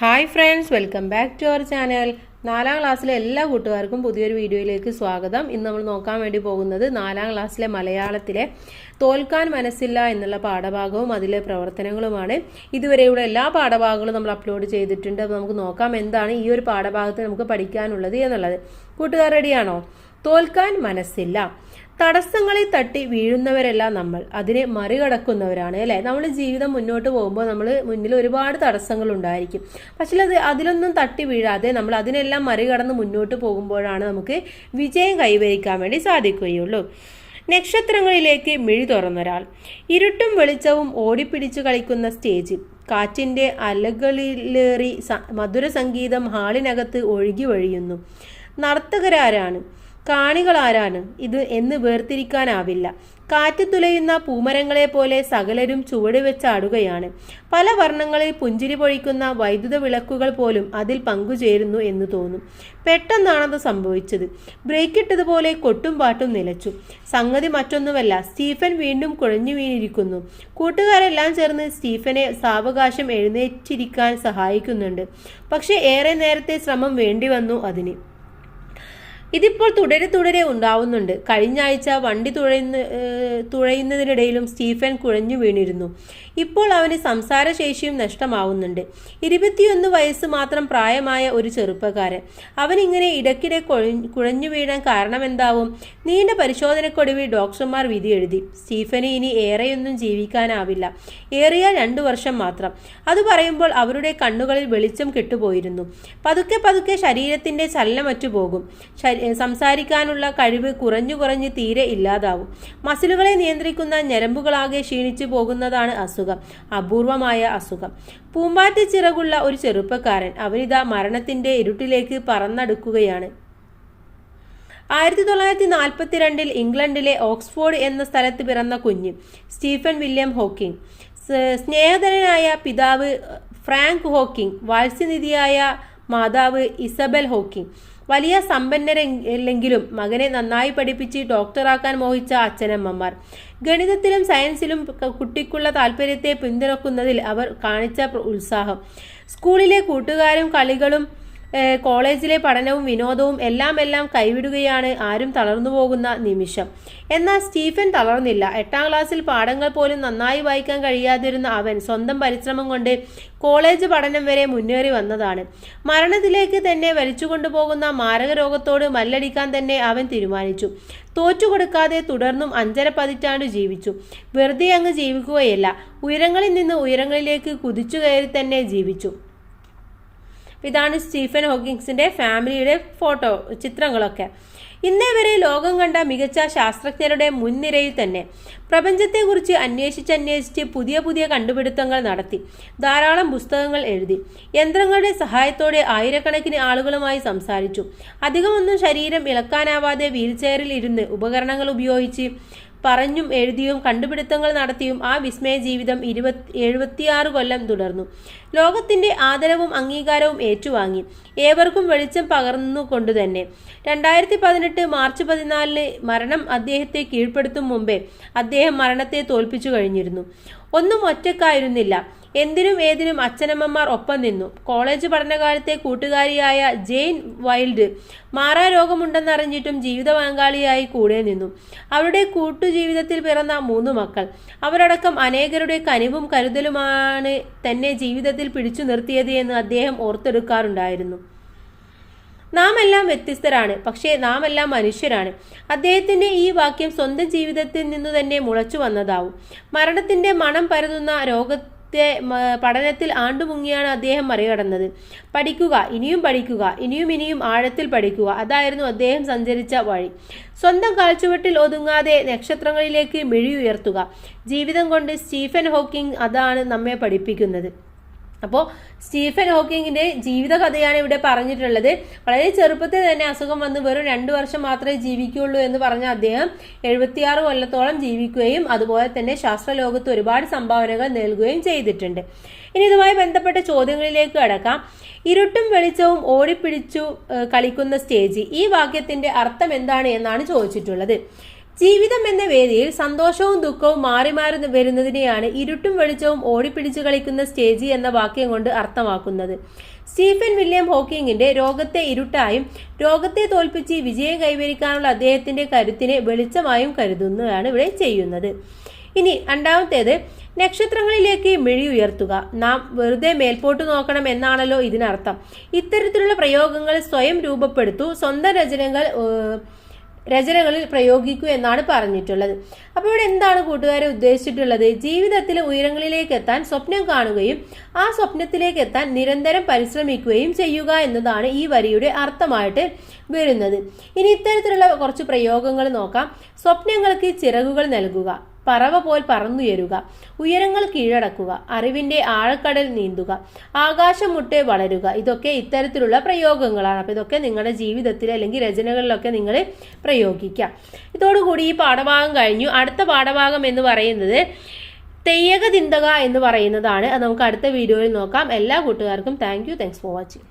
Hi friends, welcome back to our channel. 4ാം ക്ലാസ്സിലെ എല്ലാ കൂട്ടുകാർക്കും പുതിയൊരു വീഡിയോയിലേക്ക് സ്വാഗതം. ഇന്ന് നമ്മൾ നോക്കാൻ വേണ്ടി പോകുന്നത് 4ാം ക്ലാസ്സിലെ മലയാളത്തിലെ തോൽക്കാൻ മനസ്സില്ല എന്നുള്ള പാഠഭാഗവും അതിലെ പ്രവർത്തനങ്ങളുമാണ്. ഇതുവരെയുള്ള എല്ലാ പാഠഭാഗങ്ങളും നമ്മൾ അപ്ലോഡ് ചെയ്തിട്ടുണ്ട്. അപ്പോൾ നമുക്ക് നോക്കാം എന്താണ് ഈ ഒരു പാഠഭാഗത്ത് നമുക്ക് പഠിക്കാനുള്ളത് എന്നുള്ളത്. കൂട്ടുകാർ റെഡിയാണോ? തോൽക്കാൻ മനസ്സില്ല. തടസ്സങ്ങളെ തട്ടി വീഴുന്നവരല്ല നമ്മൾ, അതിനെ മറികടക്കുന്നവരാണ് അല്ലേ. നമ്മൾ ജീവിതം മുന്നോട്ട് പോകുമ്പോൾ നമ്മൾ മുന്നിൽ ഒരുപാട് തടസ്സങ്ങൾ ഉണ്ടായിരിക്കും. പക്ഷേ അതിലൊന്നും തട്ടി വീഴാതെ നമ്മൾ അതിനെല്ലാം മറികടന്ന് മുന്നോട്ട് പോകുമ്പോഴാണ് നമുക്ക് വിജയം കൈവരിക്കാൻ വേണ്ടി സാധിക്കുകയുള്ളൂ. നക്ഷത്രങ്ങളിലേക്ക് മിഴി തുറന്നൊരാൾ. ഇരുട്ടും വെളിച്ചവും ഓടിപ്പിടിച്ചു കളിക്കുന്ന സ്റ്റേജ്. കാറ്റിൻ്റെ അലകളിലേറി മധുര സംഗീതം ഹാളിനകത്ത് ഒഴുകി വഴിയുന്നു. നർത്തകരാരാണ്, കാണികളാരാണ് ഇത് എന്ന് വേർതിരിക്കാനാവില്ല. കാറ്റ് തുലയുന്ന പൂമരങ്ങളെ പോലെ സകലരും ചുവട് വെച്ചാടുകയാണ്. പല വർണ്ണങ്ങളിൽ പുഞ്ചിരി പൊഴിക്കുന്ന വൈദ്യുത വിളക്കുകൾ പോലും അതിൽ പങ്കുചേരുന്നു എന്ന് തോന്നും. പെട്ടെന്നാണത് സംഭവിച്ചത്. ബ്രേക്കിട്ടതുപോലെ കൊട്ടും പാട്ടും നിലച്ചു. സംഗതി മറ്റൊന്നുമല്ല, സ്റ്റീഫൻ വീണ്ടും കുഴഞ്ഞു വീണിരിക്കുന്നു. കൂട്ടുകാരെല്ലാം ചേർന്ന് സ്റ്റീഫനെ സാവകാശം എഴുന്നേറ്റിരിക്കാൻ സഹായിക്കുന്നുണ്ട്. പക്ഷേ ഏറെ നേരത്തെ ശ്രമം വേണ്ടി വന്നു അതിന്. ഇതിപ്പോൾ തുടരെ ഉണ്ടാവുന്നുണ്ട്. കഴിഞ്ഞ ആഴ്ച വണ്ടി തുഴയുന്നതിനിടയിലും സ്റ്റീഫൻ കുഴഞ്ഞു വീണിരുന്നു. ഇപ്പോൾ അവന് സംസാരശേഷിയും നഷ്ടമാവുന്നുണ്ട്. 21 വയസ്സ് മാത്രം പ്രായമായ ഒരു ചെറുപ്പക്കാരൻ. അവനിങ്ങനെ ഇടയ്ക്കിടെ കുഴഞ്ഞു വീഴാൻ കാരണമെന്താവും? നീണ്ട പരിശോധനക്കൊടുവിൽ ഡോക്ടർമാർ വിധി എഴുതി. സ്റ്റീഫന് ഇനി ഏറെയൊന്നും ജീവിക്കാനാവില്ല. ഏറിയ 2 വർഷം മാത്രം. അത് പറയുമ്പോൾ അവരുടെ കണ്ണുകളിൽ വെളിച്ചം കെട്ടുപോയിരുന്നു. പതുക്കെ ശരീരത്തിന്റെ ചലനമറ്റു പോകും. സംസാരിക്കാനുള്ള കഴിവ് കുറഞ്ഞു തീരെ ഇല്ലാതാവും. മസിലുകളെ നിയന്ത്രിക്കുന്ന ഞരമ്പുകളാകെ ക്ഷീണിച്ചു പോകുന്നതാണ് അസുഖം, അപൂർവമായ അസുഖം. പൂമ്പാറ്റ ചിറകുള്ള ഒരു ചെറുപ്പക്കാരൻ. അവനിതാ മരണത്തിന്റെ ഇരുട്ടിലേക്ക് പറന്നടുക്കുകയാണ്. 1942 ഇംഗ്ലണ്ടിലെ ഓക്സ്ഫോർഡ് എന്ന സ്ഥലത്ത് പിറന്ന കുഞ്ഞ് സ്റ്റീഫൻ വില്യം ഹോക്കിംഗ്. സ്നേഹധനനായ പിതാവ് ഫ്രാങ്ക് ഹോക്കിംഗ്, വാത്സ്യനിധിയായ മാതാവ് ഇസബൽ ഹോക്കിംഗ്. വലിയ സമ്പന്നരല്ലെങ്കിലും മകനെ നന്നായി പഠിപ്പിച്ച് ഡോക്ടറാക്കാൻ മോഹിച്ച അച്ഛനമ്മമാർ. ഗണിതത്തിലും സയൻസിലും കുട്ടിക്കുള്ള താല്പര്യത്തെ പിന്തുണക്കുന്നതിൽ അവർ കാണിച്ച ഉത്സാഹം. സ്കൂളിലെ കൂട്ടുകാരും കളികളും കോളേജിലെ പഠനവും വിനോദവും എല്ലാം കൈവിടുകയാണ് ആരും തളർന്നു പോകുന്ന നിമിഷം. എന്നാൽ സ്റ്റീഫൻ തളർന്നില്ല. 8ാം ക്ലാസ്സിൽ പാഠങ്ങൾ പോലും നന്നായി വായിക്കാൻ കഴിയാതിരുന്ന അവൻ സ്വന്തം പരിശ്രമം കൊണ്ട് കോളേജ് പഠനം വരെ മുന്നേറി വന്നതാണ്. മരണത്തിലേക്ക് തന്നെ വലിച്ചുകൊണ്ടുപോകുന്ന മാരക രോഗത്തോട് മല്ലടിക്കാൻ തന്നെ അവൻ തീരുമാനിച്ചു. തോറ്റുകൊടുക്കാതെ തുടർന്നും 5.5 പതിറ്റാണ്ട് ജീവിച്ചു. വെറുതെ അങ്ങ് ജീവിക്കുകയല്ല, ഉയരങ്ങളിൽ നിന്ന് ഉയരങ്ങളിലേക്ക് കുതിച്ചു കയറി തന്നെ ജീവിച്ചു. ഇതാണ് സ്റ്റീഫൻ ഹോക്കിങ്സിന്റെ ഫാമിലിയുടെ ചിത്രങ്ങളൊക്കെ. ഇന്നേ വരെ ലോകം കണ്ട മികച്ച ശാസ്ത്രജ്ഞരുടെ മുൻനിരയിൽ തന്നെ. പ്രപഞ്ചത്തെക്കുറിച്ച് അന്വേഷിച്ച് പുതിയ കണ്ടുപിടുത്തങ്ങൾ നടത്തി. ധാരാളം പുസ്തകങ്ങൾ എഴുതി. യന്ത്രങ്ങളുടെ സഹായത്തോടെ ആയിരക്കണക്കിന് ആളുകളുമായി സംസാരിച്ചു. അധികമൊന്നും ശരീരം ഇളക്കാനാവാതെ വീൽചെയറിൽ ഇരുന്ന് ഉപകരണങ്ങൾ ഉപയോഗിച്ച് പറഞ്ഞും എഴുതിയും കണ്ടുപിടുത്തങ്ങൾ നടത്തിയും ആ വിസ്മയ ജീവിതം 76 കൊല്ലം തുടർന്നു. ലോകത്തിന്റെ ആദരവും അംഗീകാരവും ഏറ്റുവാങ്ങി. ഏവർക്കും വെളിച്ചം പകർന്നുകൊണ്ടു തന്നെ. 2018 മാർച്ച് 14 മരണം അദ്ദേഹത്തെ കീഴ്പ്പെടുത്തും മുമ്പേ അദ്ദേഹം മരണത്തെ തോൽപ്പിച്ചു കഴിഞ്ഞിരുന്നു. ഒന്നും ഒറ്റക്കായിരുന്നില്ല. എന്തിനും ഏതിനും അച്ഛനമ്മമാർ ഒപ്പം നിന്നു. കോളേജ് പഠനകാലത്തെ കൂട്ടുകാരിയായ ജെയിൻ വൈൽഡ് മാറാരോഗമുണ്ടെന്നറിഞ്ഞിട്ടും ജീവിത പങ്കാളിയായി കൂടെ നിന്നു. അവരുടെ കൂട്ടുജീവിതത്തിൽ പിറന്ന 3 മക്കൾ. അവരടക്കം അനേകരുടെ കനിവും കരുതലുമാണ് തന്നെ ജീവിതത്തിൽ പിടിച്ചു നിർത്തിയത് എന്ന് അദ്ദേഹം ഓർത്തെടുക്കാറുണ്ടായിരുന്നു. നാം എല്ലാം വ്യത്യസ്തരാണ്, പക്ഷേ നാം എല്ലാം മനുഷ്യരാണ്. അദ്ദേഹത്തിന്റെ ഈ വാക്യം സ്വന്തം ജീവിതത്തിൽ നിന്നു തന്നെ മുളച്ചു വന്നതാവും. മരണത്തിന്റെ മണം പരതുന്ന പഠനത്തിൽ ആണ്ടുമുങ്ങിയാണ് അദ്ദേഹം മറികടന്നത്. പഠിക്കുക, ഇനിയും പഠിക്കുക, ഇനിയും ആഴത്തിൽ പഠിക്കുക. അതായിരുന്നു അദ്ദേഹം സഞ്ചരിച്ച വഴി. സ്വന്തം കാൽച്ചുവട്ടിൽ ഒതുങ്ങാതെ നക്ഷത്രങ്ങളിലേക്ക് മിഴിയുയർത്തുക. ജീവിതം കൊണ്ട് സ്റ്റീഫൻ ഹോക്കിംഗ് അതാണ് നമ്മെ പഠിപ്പിക്കുന്നത്. അപ്പോൾ സ്റ്റീഫൻ ഹോക്കിങ്ങിന്റെ ജീവിത കഥയാണ് ഇവിടെ പറഞ്ഞിട്ടുള്ളത്. വളരെ ചെറുപ്പത്തിൽ തന്നെ അസുഖം വന്ന് വെറും 2 വർഷം മാത്രമേ ജീവിക്കുകയുള്ളൂ എന്ന് പറഞ്ഞ അദ്ദേഹം 76 കൊല്ലത്തോളം ജീവിക്കുകയും അതുപോലെ തന്നെ ശാസ്ത്രലോകത്ത് ഒരുപാട് സംഭാവനകൾ നൽകുകയും ചെയ്തിട്ടുണ്ട്. ഇനി ഇതുമായി ബന്ധപ്പെട്ട ചോദ്യങ്ങളിലേക്ക് കടക്കാം. ഇരുട്ടും വെളിച്ചവും ഓടിപ്പിടിച്ചു കളിക്കുന്ന സ്റ്റേജ്. ഈ വാക്യത്തിന്റെ അർത്ഥം എന്താണ് എന്നാണ് ചോദിച്ചിട്ടുള്ളത്. ജീവിതം എന്ന വേദിയിൽ സന്തോഷവും ദുഃഖവും മാറി മാറി വരുന്നതിനെയാണ് ഇരുട്ടും വെളിച്ചവും ഓടിപ്പിടിച്ചു കളിക്കുന്ന സ്റ്റേജ് എന്ന വാക്യം കൊണ്ട് അർത്ഥമാക്കുന്നത്. സ്റ്റീഫൻ വില്യം ഹോക്കിങ്ങിന്റെ രോഗത്തെ ഇരുട്ടായും രോഗത്തെ തോൽപ്പിച്ച് വിജയം കൈവരിക്കാനുള്ള അദ്ദേഹത്തിന്റെ കരുത്തിനെ വെളിച്ചമായും കരുതുന്നതാണ് ഇവിടെ ചെയ്യുന്നത്. ഇനി രണ്ടാമത്തേത്, നക്ഷത്രങ്ങളിലേക്ക് മിഴി ഉയർത്തുക. നാം വെറുതെ മേൽപോട്ട് നോക്കണം എന്നാണല്ലോ ഇതിനർത്ഥം. ഇത്തരത്തിലുള്ള പ്രയോഗങ്ങൾ സ്വയം രൂപപ്പെടുത്തു, സ്വന്തം രചനകളിൽ പ്രയോഗിക്കൂ എന്നാണ് പറഞ്ഞിട്ടുള്ളത്. അപ്പോൾ ഇവിടെ എന്താണ് കൂട്ടുകാരെ ഉദ്ദേശിച്ചിട്ടുള്ളത്? ജീവിതത്തിൽ ഉയരങ്ങളിലേക്ക് എത്താൻ സ്വപ്നം കാണുകയും ആ സ്വപ്നത്തിലേക്ക് എത്താൻ നിരന്തരം പരിശ്രമിക്കുകയും ചെയ്യുക എന്നതാണ് ഈ വരിയുടെ അർത്ഥമായിട്ട് വരുന്നത്. ഇനി ഇത്തരത്തിലുള്ള കുറച്ച് പ്രയോഗങ്ങൾ നോക്കാം. സ്വപ്നങ്ങൾക്ക് ചിറകുകൾ നൽകുക, പറവ പോൽ പറന്നുയരുക, ഉയരങ്ങൾ കീഴടക്കുക, അറിവിന്റെ ആഴക്കടൽ നീന്തുക, ആകാശം മുട്ടെ വളരുക. ഇതൊക്കെ ഇത്തരത്തിലുള്ള പ്രയോഗങ്ങളാണ്. അപ്പോൾ ഇതൊക്കെ നിങ്ങളുടെ ജീവിതത്തിൽ അല്ലെങ്കിൽ രചനകളിലൊക്കെ നിങ്ങൾ പ്രയോഗിക്കാം. ഇതോടുകൂടി ഈ പാഠഭാഗം കഴിഞ്ഞു. അടുത്ത പാഠഭാഗം എന്ന് പറയുന്നത് തെയ്യക തിന്തക എന്ന് പറയുന്നതാണ്. അത് നമുക്ക് അടുത്ത വീഡിയോയിൽ നോക്കാം. എല്ലാ കൂട്ടുകാർക്കും താങ്ക്സ് ഫോർ വാച്ചിങ്.